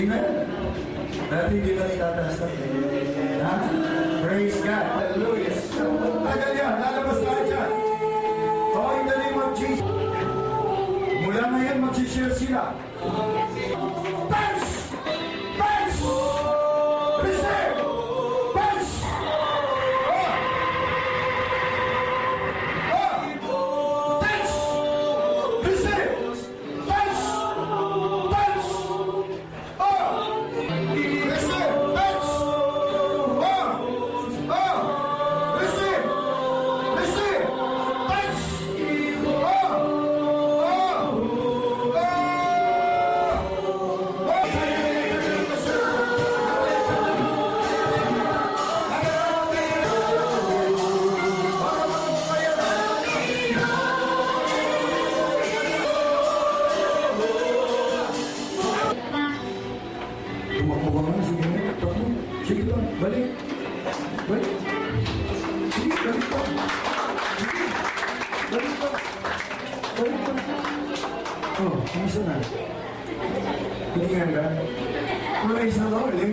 Amen? Dati hindi na itataas natin. Ha? Praise God. Hallelujah. Tagal yan. Lalabas lahat yan. Oh, in the name of Jesus. Mula ngayon, magsishare sila. Punch! Punch! Receive! Punch! Punch! Receive! Punch! Punch! Receive! Punch! Receive! Receive! Punch! Tumakbo ka nga, sige nga, takbo. Sige pa, balik. Balik. Sige, balik pa. Sige, balik pa. Balik pa. Oh, kamusta na? Hilingan ka? Praise the Lord, eh?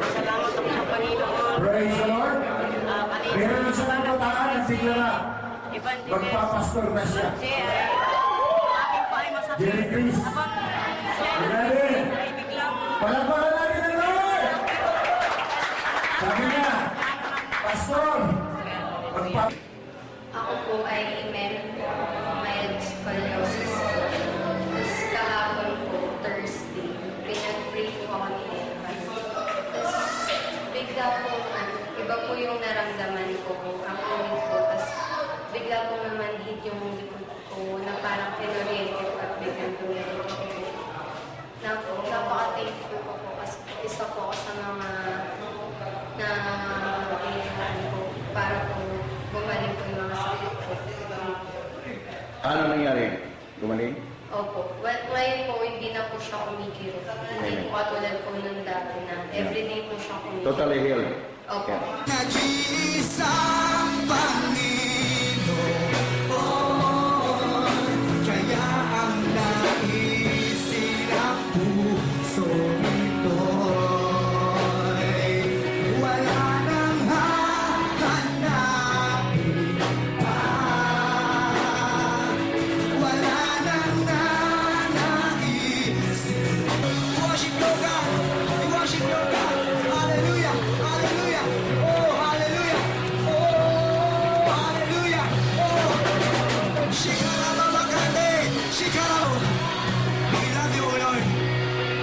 Salamat po sa Panginoon. Praise the Lord. Meron na siya ng kataan at sigla na. Magpapastor na siya. Akin pa ay masakit. Jerry Chris. Abang Grabe. ay biglang Palagpakan natin ang Lord! Sabi niya, Pastor, magpapastor. Ako po ay meron po mild scoliosis. Tapos kahapon po, Thursday, pinag-pray po ako ni Eva. Tapos bigla po, iba po yung naramdaman ko, ang ulit po. Tapos bigla po naman hit yung likod ko na parang pinoriente po at biglang tumilip ko. Napaka-thankful ko po kasi isa po ako sa mga na ko para po gumaling po yung mga sakit ko. Ano nangyari? Gumaling? Opo. Ngayon po, hindi na po siya kumikirot. Hindi po katulad po nung dati na everyday po siya kumikirot. Totally healed? Opo. Yeah. Nag-iisang Panginoon, kaya ang naisin ang puso nito'y wala nang hahanapin pa, wala nang nanaisin. Worship your God, worship your God, hallelujah, hallelujah, oh hallelujah, oh hallelujah, oh Shikarama Makande, Shikarama. We love you, O Lord.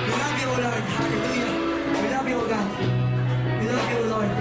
We love you, O Lord. Hallelujah. We love you, O God. We love you, O Lord.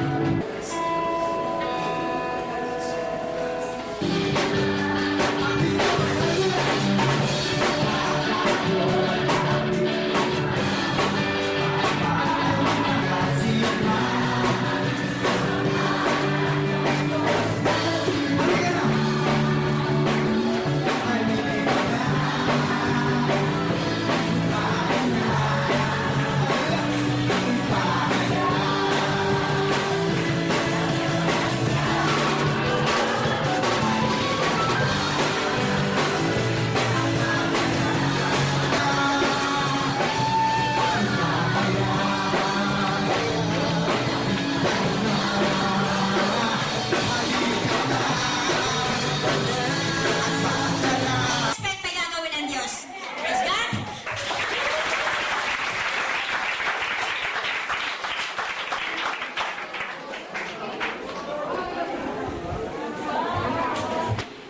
Expect na gagawin ng Diyos. Praise God!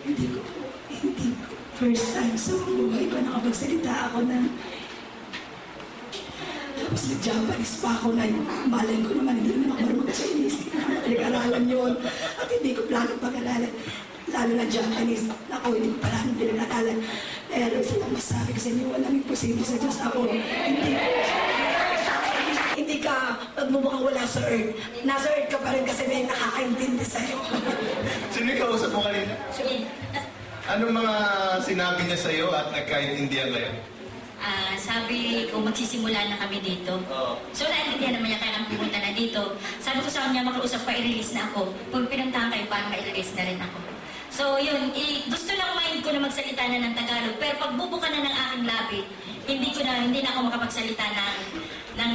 Hindi ko. First time sa buhay ko nakapagsalita ako ng tapos nag-Japanese pa ako na malay ko naman hindi naman ako marunong Chinese. Pinag-aralan yun. At hindi ko plano pag-aralan. Lalo na Japanese. Ako, hindi ko pala nang pinag-aralan. Pero silang masabi ko sa inyo, walang imposible sa Diyos. Ako, hindi ka magmumukhang wala sa earth. Nasa earth ka pa rin kasi may nakakaintindi sa'yo. Sino yung kausap mo kanina? Sige. Anong mga sinabi niya sa'yo at nagkaintindihan kayo? Sabi ko, magsisimula na kami dito. Oo. So, naintindihan naman niya kaya nang pumunta na dito. Sabi ko sa kanya, makausap pa, i-release na ako. Pag pinuntahan kayo, parang ma-release na rin ako. So yun, gusto lang mind ko na magsalita na ng Tagalog, pero pag bubuka na ng aking labi, hindi na ako makapagsalita ng